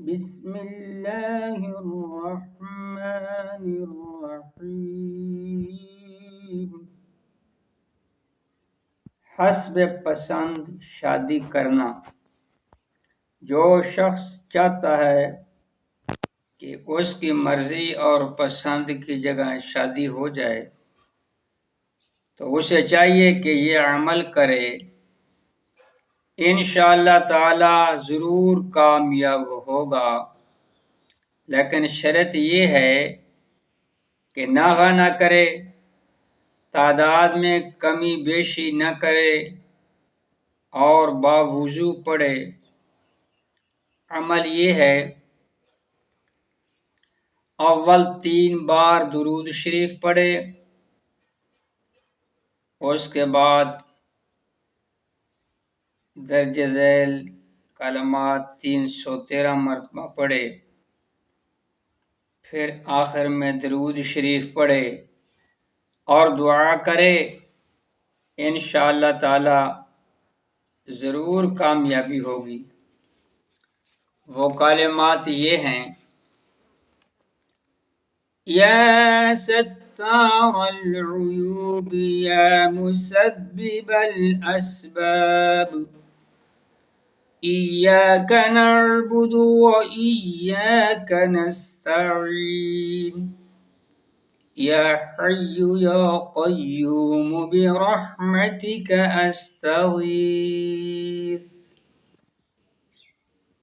بسم الله الرحمن الرحیم۔ حسب پسند شادی کرنا۔ جو شخص چاہتا ہے کہ اس کی مرضی اور پسند کی جگہ شادی ہو جائے تو اسے چاہیے کہ یہ عمل کرے، انشاءاللہ تعالی ضرور کامیاب ہوگا، لیکن شرط یہ ہے کہ ناغہ نہ کرے، تعداد میں کمی بیشی نہ کرے اور باوضو پڑھے۔ عمل یہ ہے: اول 3 بار درود شریف پڑھے، اس کے بعد درج ذیل کلمات 313 مرتبہ پڑھے، پھر آخر میں درود شریف پڑھے اور دعا کرے، انشاءاللہ تعالی ضرور کامیابی ہوگی۔ وہ کلمات یہ ہیں: یا ستار العیوب یا مسبب الاسباب، ایاک نعبد و ایاک نستعین، یا حی یا قیوم برحمتک استغیث۔